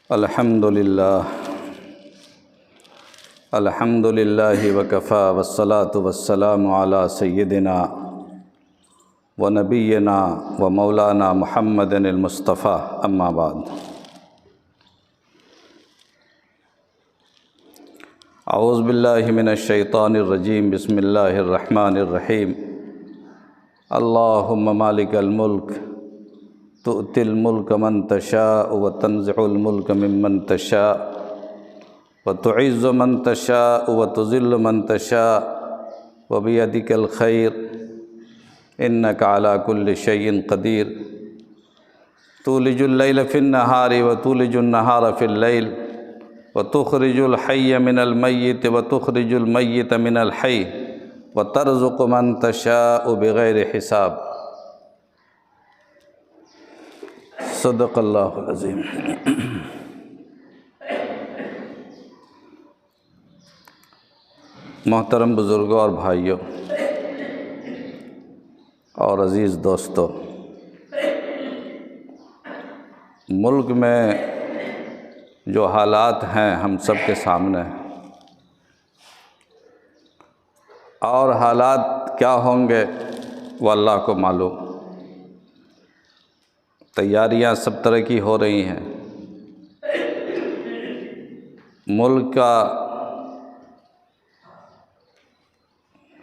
الحمدللہ وکفی والصلاة والسلام علی سیدنا و نبینا و مولانا محمد المصطفیٰ، اما بعد۔ اعوذ باللہ من الشیطان الرجیم، بسم اللہ الرحمن الرحیم۔ اللہم مالک الملک تؤتی الملک من تشاء وتنزع الملک ممن تشاء وتعز من تشاء وتذل من تشاء وبیدک الخیر انک علی کل شیء قدیر، تولج اللیل فی النہار وتولج النہار فی اللیل وتخرج الحی من المیت وتخرج المیت من الحی وترزق من تشاء بغیر حساب۔ صدق اللہ العظیم۔ محترم بزرگوں اور بھائیوں اور عزیز دوستو، ملک میں جو حالات ہیں ہم سب کے سامنے، اور حالات کیا ہوں گے وہ اللہ کو معلوم۔ تیاریاں سب طرح کی ہو رہی ہیں، ملک کا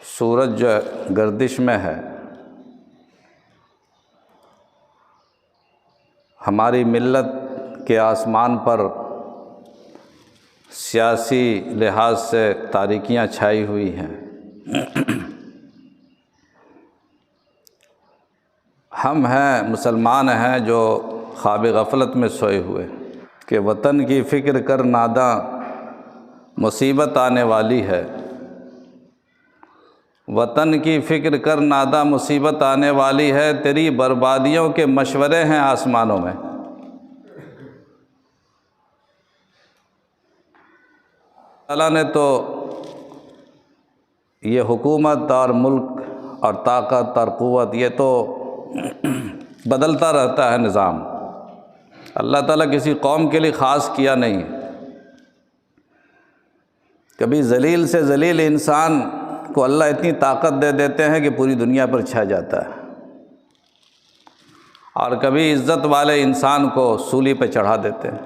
سورج جو گردش میں ہے، ہماری ملت کے آسمان پر سیاسی لحاظ سے تاریکیاں چھائی ہوئی ہیں۔ ہم ہیں، مسلمان ہیں، جو خواب غفلت میں سوئے ہوئے کہ وطن کی فکر کر ناداں مصیبت آنے والی ہے، وطن کی فکر کر ناداں مصیبت آنے والی ہے، تیری بربادیوں کے مشورے ہیں آسمانوں میں۔ اللہ نے تو یہ حکومت اور ملک اور طاقت اور قوت، یہ تو بدلتا رہتا ہے نظام، اللہ تعالیٰ کسی قوم کے لیے خاص کیا نہیں ہے۔ کبھی ذلیل سے ذلیل انسان کو اللہ اتنی طاقت دے دیتے ہیں کہ پوری دنیا پر چھا جاتا ہے، اور کبھی عزت والے انسان کو سولی پہ چڑھا دیتے ہیں۔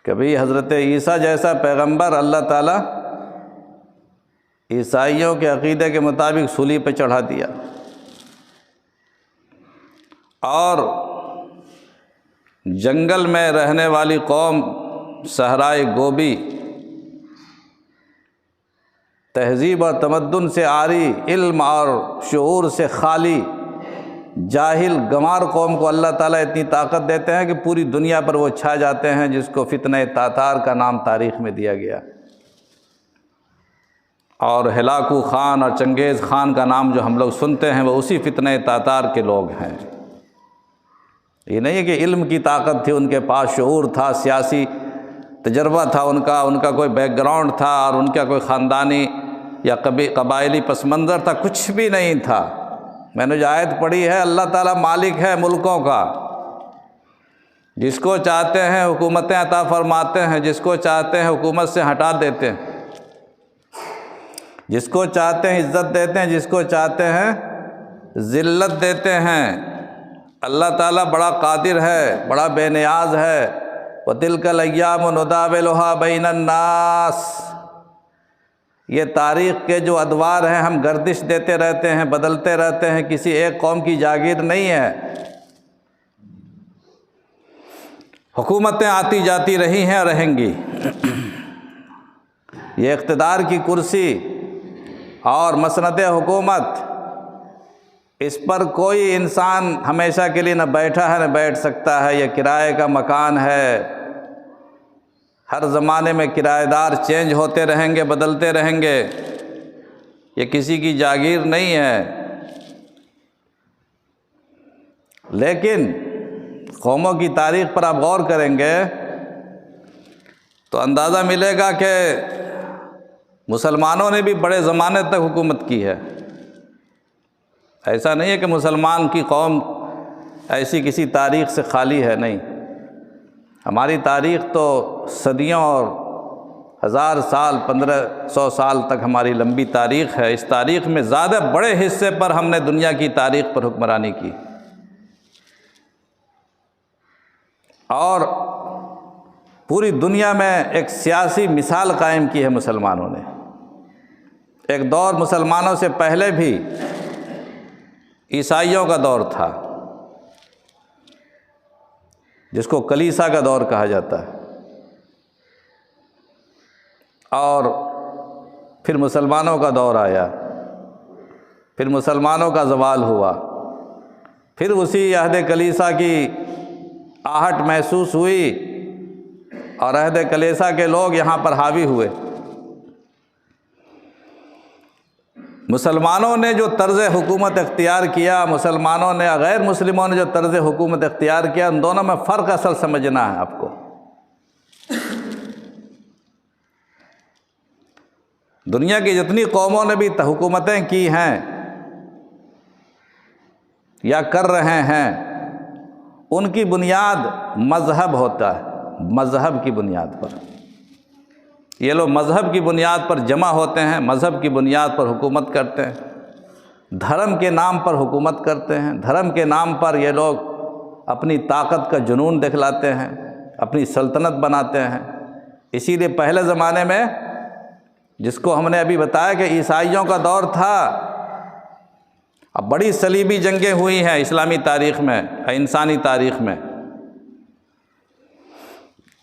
کبھی حضرت عیسیٰ جیسا پیغمبر اللہ تعالیٰ عیسائیوں کے عقیدے کے مطابق سولی پہ چڑھا دیا، اور جنگل میں رہنے والی قوم، صحرائے گوبی، تہذیب اور تمدن سے عاری، علم اور شعور سے خالی، جاہل گنوار قوم کو اللہ تعالیٰ اتنی طاقت دیتے ہیں کہ پوری دنیا پر وہ چھا جاتے ہیں، جس کو فتنہ تاتار کا نام تاریخ میں دیا گیا، اور ہلاکو خان اور چنگیز خان کا نام جو ہم لوگ سنتے ہیں وہ اسی فتنہ تاتار کے لوگ ہیں۔ یہ نہیں ہے کہ علم کی طاقت تھی ان کے پاس، شعور تھا، سیاسی تجربہ تھا ان کا کوئی بیک گراؤنڈ تھا، اور ان کا کوئی خاندانی یا قبائلی پس منظر تھا، کچھ بھی نہیں تھا۔ میں نے جو آیت پڑھی ہے، اللہ تعالیٰ مالک ہے ملکوں کا، جس کو چاہتے ہیں حکومتیں عطا فرماتے ہیں، جس کو چاہتے ہیں حکومت سے ہٹا دیتے ہیں، جس کو چاہتے ہیں عزت دیتے ہیں، جس کو چاہتے ہیں ذلت دیتے ہیں۔ اللہ تعالیٰ بڑا قادر ہے، بڑا بے نیاز ہے۔ وَتِلْكَ الْأَيَّامُ نُدَاوِلُهَا بَيْنَ النَّاسِ، یہ تاریخ کے جو ادوار ہیں ہم گردش دیتے رہتے ہیں، بدلتے رہتے ہیں، کسی ایک قوم کی جاگیر نہیں ہے۔ حکومتیں آتی جاتی رہی ہیں اور رہیں گی۔ یہ اقتدار کی کرسی اور مسند حکومت، اس پر کوئی انسان ہمیشہ کے لیے نہ بیٹھا ہے نہ بیٹھ سکتا ہے۔ یہ کرائے کا مکان ہے، ہر زمانے میں کرایہ دار چینج ہوتے رہیں گے، بدلتے رہیں گے، یہ کسی کی جاگیر نہیں ہے۔ لیکن قوموں کی تاریخ پر آپ غور کریں گے تو اندازہ ملے گا کہ مسلمانوں نے بھی بڑے زمانے تک حکومت کی ہے۔ ایسا نہیں ہے کہ مسلمان کی قوم ایسی کسی تاریخ سے خالی ہے، نہیں، ہماری تاریخ تو صدیوں اور 1000 سال 1500 سال تک ہماری لمبی تاریخ ہے۔ اس تاریخ میں زیادہ بڑے حصے پر ہم نے دنیا کی تاریخ پر حکمرانی کی، اور پوری دنیا میں ایک سیاسی مثال قائم کی ہے مسلمانوں نے۔ ایک دور مسلمانوں سے پہلے بھی عیسائیوں کا دور تھا، جس کو کلیسا کا دور کہا جاتا ہے، اور پھر مسلمانوں کا دور آیا، پھر مسلمانوں کا زوال ہوا، پھر اسی عہد کلیسا کی آہٹ محسوس ہوئی اور عہد کلیسا کے لوگ یہاں پر حاوی ہوئے۔ مسلمانوں نے جو طرز حکومت اختیار کیا، مسلمانوں نے غیر مسلموں نے جو طرز حکومت اختیار کیا، ان دونوں میں فرق اصل سمجھنا ہے آپ کو۔ دنیا کی جتنی قوموں نے بھی حکومتیں کی ہیں یا کر رہے ہیں، ان کی بنیاد مذہب ہوتا ہے، مذہب کی بنیاد پر۔ یہ لوگ مذہب کی بنیاد پر جمع ہوتے ہیں، مذہب کی بنیاد پر حکومت کرتے ہیں، دھرم کے نام پر حکومت کرتے ہیں، دھرم کے نام پر یہ لوگ اپنی طاقت کا جنون دکھلاتے ہیں، اپنی سلطنت بناتے ہیں۔ اسی لیے پہلے زمانے میں، جس کو ہم نے ابھی بتایا کہ عیسائیوں کا دور تھا، اب بڑی صلیبی جنگیں ہوئی ہیں اسلامی تاریخ میں، انسانی تاریخ میں،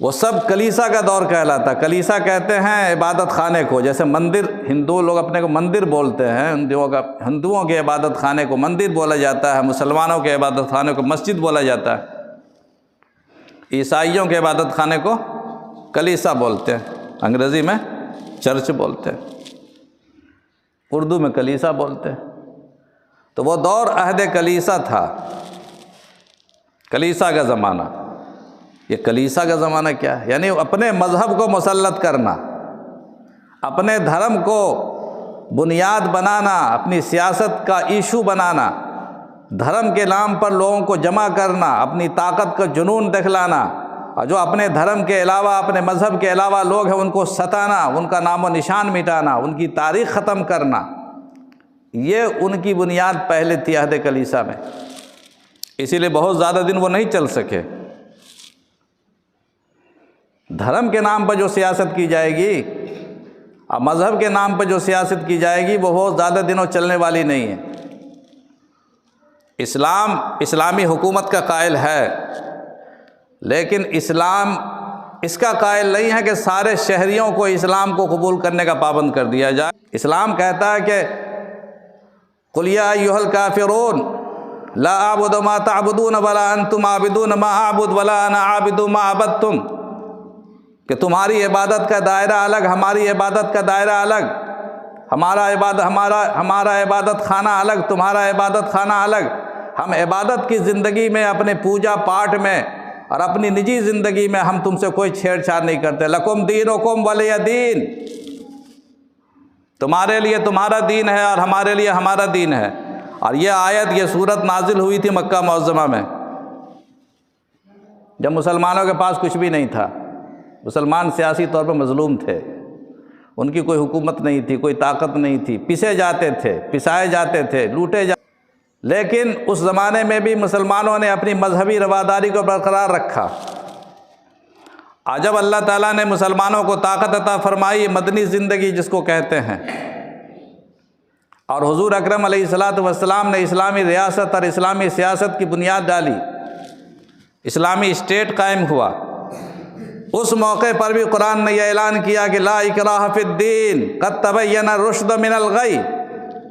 وہ سب کلیسا کا دور کہلاتا۔ کلیسا کہتے ہیں عبادت خانے کو، جیسے مندر، ہندو لوگ اپنے کو مندر بولتے ہیں، ہندوؤں کے عبادت خانے کو مندر بولا جاتا ہے، مسلمانوں کے عبادت خانے کو مسجد بولا جاتا ہے، عیسائیوں کے عبادت خانے کو کلیسا بولتے ہیں، انگریزی میں چرچ بولتے ہیں، اردو میں کلیسا بولتے ہیں۔ تو وہ دور عہد کلیسا تھا، کلیسا کا زمانہ۔ یہ کلیسا کا زمانہ کیا ہے؟ یعنی اپنے مذہب کو مسلط کرنا، اپنے دھرم کو بنیاد بنانا، اپنی سیاست کا ایشو بنانا، دھرم کے نام پر لوگوں کو جمع کرنا، اپنی طاقت کا جنون دکھلانا، اور جو اپنے دھرم کے علاوہ، اپنے مذہب کے علاوہ لوگ ہیں ان کو ستانا، ان کا نام و نشان مٹانا، ان کی تاریخ ختم کرنا، یہ ان کی بنیاد پہلے تھی عہد کلیسا میں۔ اسی لیے بہت زیادہ دن وہ نہیں چل سکے۔ دھرم کے نام پر جو سیاست کی جائے گی اور مذہب کے نام پر جو سیاست کی جائے گی، وہ بہت زیادہ دنوں چلنے والی نہیں ہے۔ اسلام اسلامی حکومت کا قائل ہے، لیکن اسلام اس کا قائل نہیں ہے کہ سارے شہریوں کو اسلام کو قبول کرنے کا پابند کر دیا جائے۔ اسلام کہتا ہے کہ قُلْ يَا أَيُّهَا الْكَافِرُونَ لَا أَعْبُدُ مَا تَعْبُدُونَ وَلَا أَنْتُمْ عَابِدُونَ مَا أَعْبُدُ وَلَا أَنَا عَابِدٌ مَا عَبَدتُّمْ، کہ تمہاری عبادت کا دائرہ الگ، ہماری عبادت کا دائرہ الگ، ہمارا عبادت خانہ الگ، تمہارا عبادت خانہ الگ۔ ہم عبادت کی زندگی میں، اپنے پوجا پاٹ میں اور اپنی نجی زندگی میں ہم تم سے کوئی چھیڑ چھاڑ نہیں کرتے۔ لکم دینکم ولی دین، تمہارے لیے تمہارا دین ہے اور ہمارے لیے ہمارا دین ہے۔ اور یہ آیت، یہ سورت نازل ہوئی تھی مکہ معظمہ میں، جب مسلمانوں کے پاس کچھ بھی نہیں تھا، مسلمان سیاسی طور پر مظلوم تھے، ان کی کوئی حکومت نہیں تھی، کوئی طاقت نہیں تھی، پسے جاتے تھے، پسائے جاتے تھے، لوٹے جاتے، لیکن اس زمانے میں بھی مسلمانوں نے اپنی مذہبی رواداری کو برقرار رکھا۔ آج جب اللہ تعالیٰ نے مسلمانوں کو طاقت عطا فرمائی، مدنی زندگی جس کو کہتے ہیں، اور حضور اکرم علیہ الصلاۃ والسلام نے اسلامی ریاست اور اسلامی سیاست کی بنیاد ڈالی، اسلامی اسٹیٹ قائم ہوا، اس موقع پر بھی قرآن نے یہ اعلان کیا کہ لا اکراہ فی الدین قد تبین الرشد من الغی،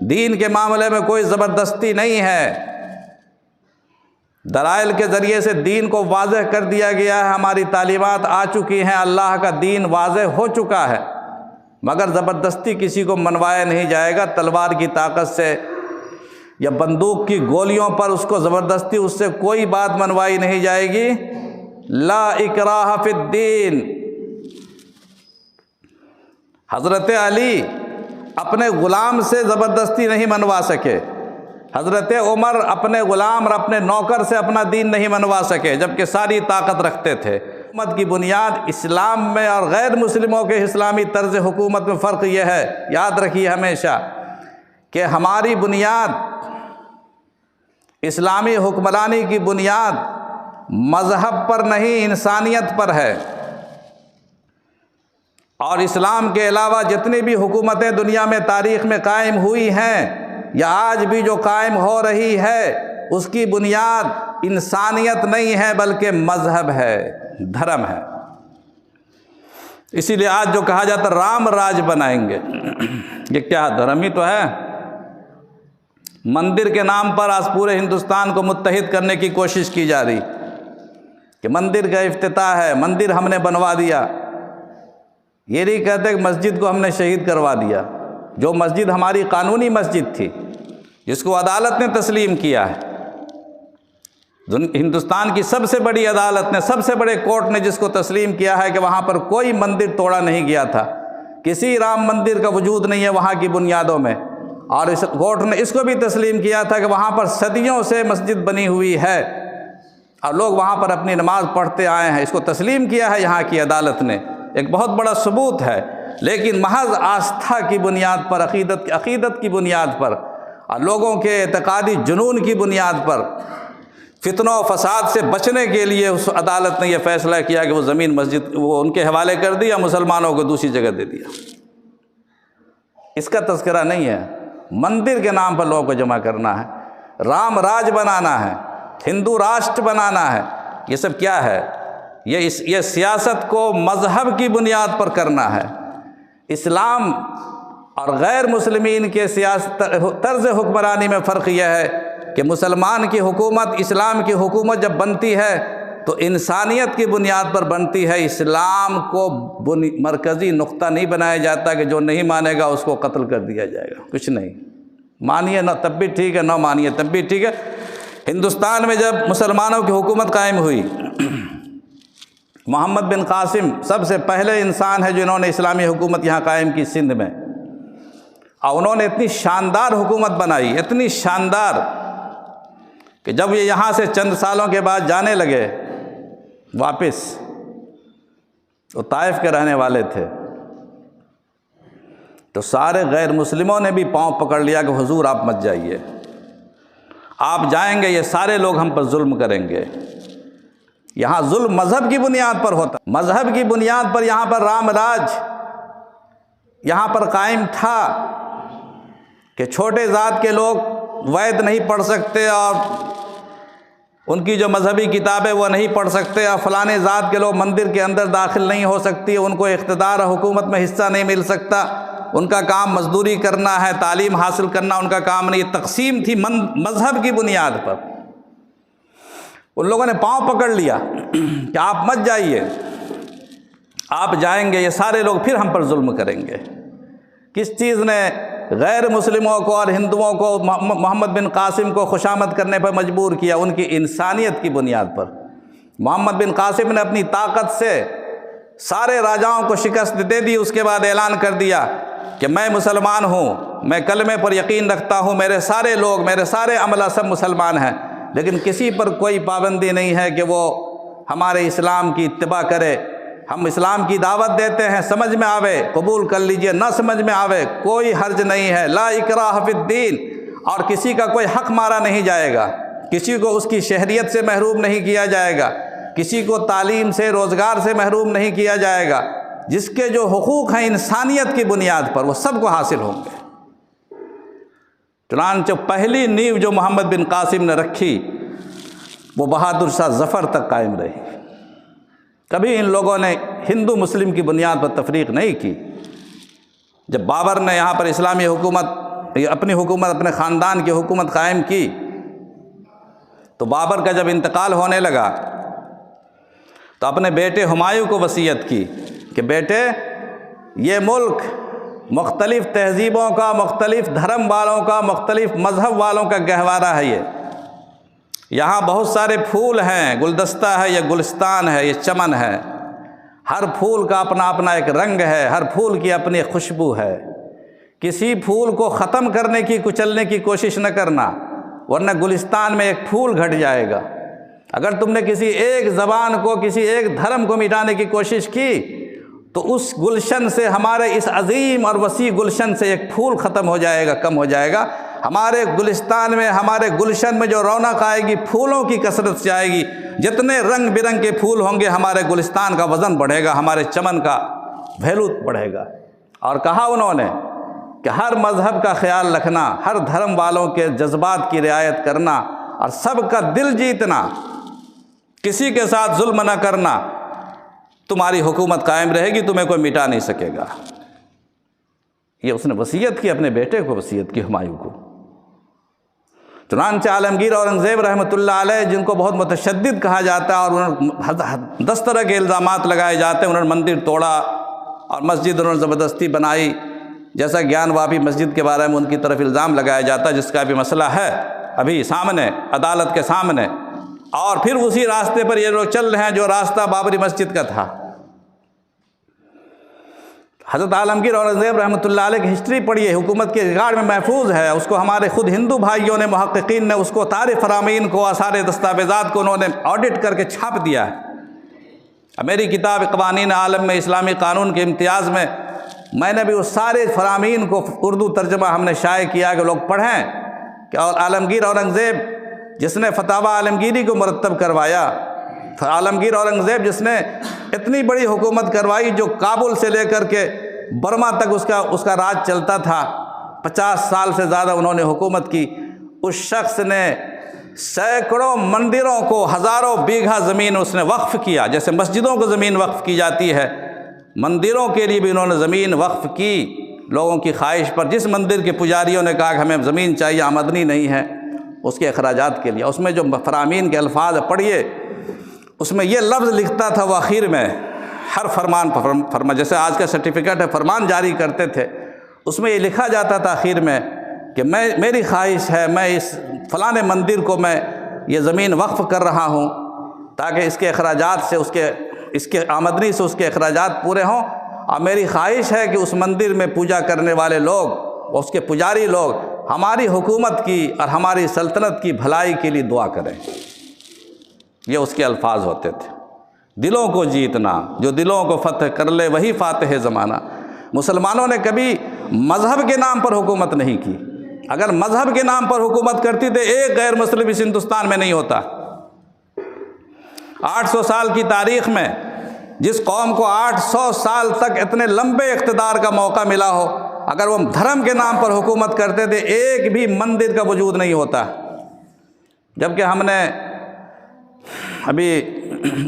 دین کے معاملے میں کوئی زبردستی نہیں ہے۔ دلائل کے ذریعے سے دین کو واضح کر دیا گیا ہے، ہماری تعلیمات آ چکی ہیں، اللہ کا دین واضح ہو چکا ہے، مگر زبردستی کسی کو منوایا نہیں جائے گا، تلوار کی طاقت سے یا بندوق کی گولیوں پر اس کو زبردستی اس سے کوئی بات منوائی نہیں جائے گی۔ لا اکراہ فی الدین۔ حضرت علی اپنے غلام سے زبردستی نہیں منوا سکے، حضرت عمر اپنے غلام اور اپنے نوکر سے اپنا دین نہیں منوا سکے، جبکہ ساری طاقت رکھتے تھے۔ حکومت کی بنیاد اسلام میں اور غیر مسلموں کے اسلامی طرز حکومت میں فرق یہ ہے، یاد رکھیے ہمیشہ، کہ ہماری بنیاد اسلامی حکمرانی کی بنیاد مذہب پر نہیں انسانیت پر ہے، اور اسلام کے علاوہ جتنی بھی حکومتیں دنیا میں تاریخ میں قائم ہوئی ہیں یا آج بھی جو قائم ہو رہی ہے، اس کی بنیاد انسانیت نہیں ہے بلکہ مذہب ہے، دھرم ہے۔ اسی لیے آج جو کہا جاتا ہے رام راج بنائیں گے، یہ کیا دھرم ہی تو ہے؟ مندر کے نام پر آج پورے ہندوستان کو متحد کرنے کی کوشش کی جا رہی کہ مندر کا افتتاح ہے، مندر ہم نے بنوا دیا۔ یہ نہیں کہتے کہ مسجد کو ہم نے شہید کروا دیا، جو مسجد ہماری قانونی مسجد تھی، جس کو عدالت نے تسلیم کیا ہے، ہندوستان کی سب سے بڑی عدالت نے، سب سے بڑے کورٹ نے جس کو تسلیم کیا ہے کہ وہاں پر کوئی مندر توڑا نہیں گیا تھا، کسی رام مندر کا وجود نہیں ہے وہاں کی بنیادوں میں، اور اس کورٹ نے اس کو بھی تسلیم کیا تھا کہ وہاں پر صدیوں سے مسجد بنی ہوئی ہے اور لوگ وہاں پر اپنی نماز پڑھتے آئے ہیں، اس کو تسلیم کیا ہے یہاں کی عدالت نے، ایک بہت بڑا ثبوت ہے۔ لیکن محض آستھا کی بنیاد پر، عقیدت کی بنیاد پر اور لوگوں کے اعتقادی جنون کی بنیاد پر فتنوں و فساد سے بچنے کے لیے اس عدالت نے یہ فیصلہ کیا کہ وہ زمین مسجد وہ ان کے حوالے کر دیا، مسلمانوں کو دوسری جگہ دے دیا۔ اس کا تذکرہ نہیں ہے، مندر کے نام پر لوگوں کو جمع کرنا ہے، رام راج بنانا ہے، ہندو راشٹر بنانا ہے، یہ سب کیا ہے؟ یہ سیاست کو مذہب کی بنیاد پر کرنا ہے۔ اسلام اور غیر مسلمین کے طرز حکمرانی میں فرق یہ ہے کہ مسلمان کی حکومت، اسلام کی حکومت جب بنتی ہے تو انسانیت کی بنیاد پر بنتی ہے، اسلام کو مرکزی نقطہ نہیں بنایا جاتا کہ جو نہیں مانے گا اس کو قتل کر دیا جائے گا، کچھ نہیں، مانیے نہ تب بھی ٹھیک ہے، نہ مانیے تب بھی ٹھیک ہے۔ ہندوستان میں جب مسلمانوں کی حکومت قائم ہوئی، محمد بن قاسم سب سے پہلے انسان ہے جنہوں نے اسلامی حکومت یہاں قائم کی سندھ میں، اور انہوں نے اتنی شاندار حکومت بنائی، اتنی شاندار کہ جب یہ یہاں سے چند سالوں کے بعد جانے لگے واپس، وہ طائف کے رہنے والے تھے، تو سارے غیر مسلموں نے بھی پاؤں پکڑ لیا کہ حضور آپ مت جائیے، آپ جائیں گے یہ سارے لوگ ہم پر ظلم کریں گے۔ یہاں ظلم مذہب کی بنیاد پر ہوتا، مذہب کی بنیاد پر یہاں پر رام راج یہاں پر قائم تھا کہ چھوٹے ذات کے لوگ وید نہیں پڑھ سکتے اور ان کی جو مذہبی کتابیں وہ نہیں پڑھ سکتے، اور فلانے ذات کے لوگ مندر کے اندر داخل نہیں ہو سکتی، ان کو اقتدار حکومت میں حصہ نہیں مل سکتا، ان کا کام مزدوری کرنا ہے، تعلیم حاصل کرنا ان کا کام نہیں۔ تقسیم تھی مذہب کی بنیاد پر۔ ان لوگوں نے پاؤں پکڑ لیا کہ آپ مت جائیے، آپ جائیں گے یہ سارے لوگ پھر ہم پر ظلم کریں گے۔ کس چیز نے غیر مسلموں کو اور ہندوؤں کو محمد بن قاسم کو خوشامد کرنے پر مجبور کیا؟ ان کی انسانیت کی بنیاد پر۔ محمد بن قاسم نے اپنی طاقت سے سارے راجاؤں کو شکست دے دی، اس کے بعد اعلان کر دیا کہ میں مسلمان ہوں، میں کلمے پر یقین رکھتا ہوں، میرے سارے لوگ، میرے سارے عملہ سب مسلمان ہیں، لیکن کسی پر کوئی پابندی نہیں ہے کہ وہ ہمارے اسلام کی اتباع کرے۔ ہم اسلام کی دعوت دیتے ہیں، سمجھ میں آوے قبول کر لیجئے، نہ سمجھ میں آوے کوئی حرج نہیں ہے۔ لا اکراہ فی الدین، اور کسی کا کوئی حق مارا نہیں جائے گا، کسی کو اس کی شہریت سے محروم نہیں کیا جائے گا، کسی کو تعلیم سے، روزگار سے محروم نہیں کیا جائے گا، جس کے جو حقوق ہیں انسانیت کی بنیاد پر وہ سب کو حاصل ہوں گے۔ چنانچہ پہلی نیو جو محمد بن قاسم نے رکھی وہ بہادر شاہ ظفر تک قائم رہی۔ کبھی ان لوگوں نے ہندو مسلم کی بنیاد پر تفریق نہیں کی۔ جب بابر نے یہاں پر اسلامی حکومت، اپنی حکومت، اپنے خاندان کی حکومت قائم کی، تو بابر کا جب انتقال ہونے لگا تو اپنے بیٹے ہمایوں کو وصیت کی کہ بیٹے یہ ملک مختلف تہذیبوں کا، مختلف دھرم والوں کا، مختلف مذہب والوں کا گہوارہ ہے، یہاں بہت سارے پھول ہیں، گلدستہ ہے، یہ گلستان ہے، یہ چمن ہے، ہر پھول کا اپنا اپنا ایک رنگ ہے، ہر پھول کی اپنی خوشبو ہے، کسی پھول کو ختم کرنے کی، کچلنے کی کوشش نہ کرنا، ورنہ گلستان میں ایک پھول گھٹ جائے گا۔ اگر تم نے کسی ایک زبان کو، کسی ایک دھرم کو مٹانے کی کوشش کی تو اس گلشن سے، ہمارے اس عظیم اور وسیع گلشن سے ایک پھول ختم ہو جائے گا، کم ہو جائے گا۔ ہمارے گلستان میں، ہمارے گلشن میں جو رونق آئے گی پھولوں کی کثرت سے آئے گی۔ جتنے رنگ برنگ کے پھول ہوں گے ہمارے گلستان کا وزن بڑھے گا، ہمارے چمن کا ویلو بڑھے گا۔ اور کہا انہوں نے کہ ہر مذہب کا خیال رکھنا، ہر دھرم والوں کے جذبات کی رعایت کرنا اور سب کا دل جیتنا، کسی کے ساتھ ظلم نہ کرنا، تمہاری حکومت قائم رہے گی، تمہیں کوئی مٹا نہیں سکے گا۔ یہ اس نے وصیت کی، اپنے بیٹے کو وصیت کی، ہمایوں کو۔ چنانچہ عالمگیر اورنگزیب رحمۃ اللہ علیہ، جن کو بہت متشدد کہا جاتا ہے اور انہوں 10 طرح کے الزامات لگائے جاتے ہیں، انہوں نے مندر توڑا اور مسجد انہوں نے زبردستی بنائی، جیسا گیان واپی مسجد کے بارے میں ان کی طرف الزام لگایا جاتا ہے، جس کا بھی مسئلہ ہے ابھی سامنے، عدالت کے سامنے۔ اور پھر اسی راستے پر یہ لوگ چل رہے ہیں جو راستہ بابری مسجد کا تھا۔ حضرت عالمگیر اورنگزیب رحمۃ اللہ علیہ کی ہسٹری پڑھیے، حکومت کے ریکارڈ میں محفوظ ہے، اس کو ہمارے خود ہندو بھائیوں نے، محققین نے اس کو، تاریخ فرامین کو، سارے دستاویزات کو انہوں نے آڈٹ کر کے چھاپ دیا ہے۔ میری کتاب قوانین عالم میں اسلامی قانون کے امتیاز میں نے بھی اس سارے فرامین کو اردو ترجمہ ہم نے شائع کیا کہ لوگ پڑھیں کہ اور عالمگیر اورنگزیب جس نے فتاوی عالمگیری کو مرتب کروایا، عالمگیر اورنگزیب جس نے اتنی بڑی حکومت کروائی جو کابل سے لے کر کے برما تک اس کا راج چلتا تھا، 50 سال سے زیادہ انہوں نے حکومت کی۔ اس شخص نے سینکڑوں مندروں کو، ہزاروں بیگھہ زمین اس نے وقف کیا، جیسے مسجدوں کو زمین وقف کی جاتی ہے، مندروں کے لیے بھی انہوں نے زمین وقف کی، لوگوں کی خواہش پر۔ جس مندر کے پجاریوں نے کہا کہ ہمیں زمین چاہیے، آمدنی نہیں ہے، اس کے اخراجات کے لیے، اس میں جو فرامین کے الفاظ پڑھیے، اس میں یہ لفظ لکھتا تھا وہ آخر میں، ہر فرمان جیسے آج کا سرٹیفکیٹ ہے، فرمان جاری کرتے تھے، اس میں یہ لکھا جاتا تھا آخر میں کہ میری خواہش ہے، میں اس فلاں مندر کو میں یہ زمین وقف کر رہا ہوں تاکہ اس کے اخراجات سے، اس کے آمدنی سے اس کے اخراجات پورے ہوں، اور میری خواہش ہے کہ اس مندر میں پوجا کرنے والے لوگ، اس کے پجاری لوگ ہماری حکومت کی اور ہماری سلطنت کی بھلائی کے لیے دعا کریں۔ یہ اس کے الفاظ ہوتے تھے۔ دلوں کو جیتنا، جو دلوں کو فتح کر لے وہی فاتح زمانہ۔ مسلمانوں نے کبھی مذہب کے نام پر حکومت نہیں کی۔ اگر مذہب کے نام پر حکومت کرتی تو ایک غیر مسلم اس ہندوستان میں نہیں ہوتا۔ 800 سال کی تاریخ میں جس قوم کو 800 سال تک اتنے لمبے اقتدار کا موقع ملا ہو، اگر وہ دھرم کے نام پر حکومت کرتے تھے ایک بھی مندر کا وجود نہیں ہوتا۔ جبکہ ہم نے ابھی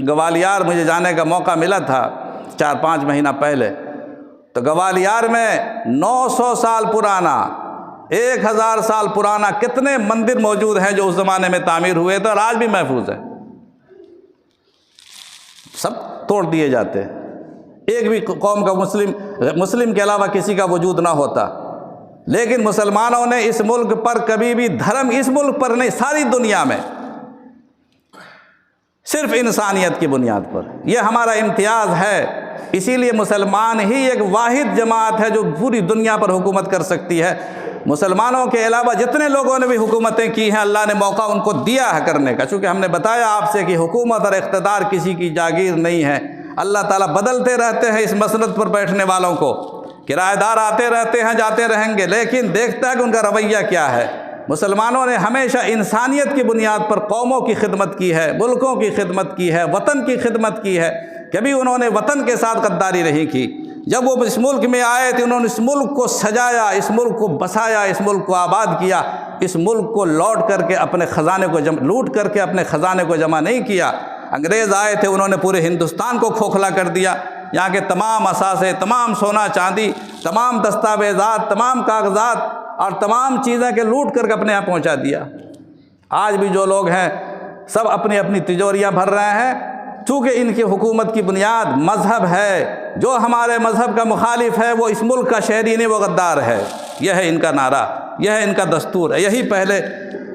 گوالیار مجھے جانے کا موقع ملا تھا 4-5 مہینہ پہلے، تو گوالیار میں 900 سال پرانا، 1000 سال پرانا کتنے مندر موجود ہیں جو اس زمانے میں تعمیر ہوئے تھے اور آج بھی محفوظ ہے۔ سب توڑ دیے جاتے، ایک بھی قوم کا مسلم کے علاوہ کسی کا وجود نہ ہوتا۔ لیکن مسلمانوں نے اس ملک پر کبھی بھی دھرم، اس ملک پر نہیں، ساری دنیا میں صرف انسانیت کی بنیاد پر، یہ ہمارا امتیاز ہے۔ اسی لیے مسلمان ہی ایک واحد جماعت ہے جو پوری دنیا پر حکومت کر سکتی ہے۔ مسلمانوں کے علاوہ جتنے لوگوں نے بھی حکومتیں کی ہیں، اللہ نے موقع ان کو دیا ہے کرنے کا، چونکہ ہم نے بتایا آپ سے کہ حکومت اور اقتدار کسی کی جاگیر نہیں ہے۔ اللہ تعالیٰ بدلتے رہتے ہیں اس مسند پر بیٹھنے والوں کو، کرایہ دار آتے رہتے ہیں، جاتے رہیں گے، لیکن دیکھتا ہے کہ ان کا رویہ کیا ہے۔ مسلمانوں نے ہمیشہ انسانیت کی بنیاد پر قوموں کی خدمت کی ہے، ملکوں کی خدمت کی ہے، وطن کی خدمت کی ہے، کبھی انہوں نے وطن کے ساتھ غداری نہیں کی۔ جب وہ اس ملک میں آئے تو انہوں نے اس ملک کو سجایا، اس ملک کو بسایا، اس ملک کو آباد کیا، اس ملک کو لوٹ کر کے اپنے خزانے کو لوٹ کر کے اپنے خزانے کو جمع نہیں کیا۔ انگریز آئے تھے، انہوں نے پورے ہندوستان کو کھوکھلا کر دیا، یہاں کے تمام اثاثے، تمام سونا چاندی، تمام دستاویزات، تمام کاغذات اور تمام چیزیں کے لوٹ کر کے اپنے یہاں پہنچا دیا۔ آج بھی جو لوگ ہیں سب اپنی اپنی تجوریاں بھر رہے ہیں، چونکہ ان کی حکومت کی بنیاد مذہب ہے۔ جو ہمارے مذہب کا مخالف ہے وہ اس ملک کا شہری نہیں، وہ غدار ہے۔ یہ ہے ان کا نعرہ، یہ ہے ان کا دستور ہے۔ یہی پہلے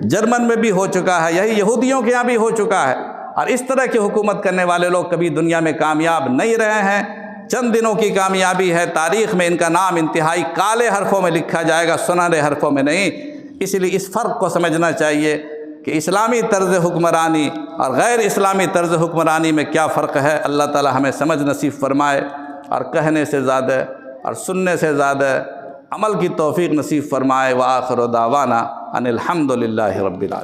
جرمن میں بھی ہو چکا ہے، یہی یہودیوں کے یہاں بھی ہو چکا ہے، اور اس طرح کی حکومت کرنے والے لوگ کبھی دنیا میں کامیاب نہیں رہے ہیں۔ چند دنوں کی کامیابی ہے، تاریخ میں ان کا نام انتہائی کالے حرفوں میں لکھا جائے گا، سنہرے حرفوں میں نہیں۔ اس لیے اس فرق کو سمجھنا چاہیے کہ اسلامی طرز حکمرانی اور غیر اسلامی طرز حکمرانی میں کیا فرق ہے۔ اللہ تعالی ہمیں سمجھ نصیب فرمائے اور کہنے سے زیادہ اور سننے سے زیادہ عمل کی توفیق نصیب فرمائے۔ وآخر دعوانا ان الحمد للہ رب العالمین۔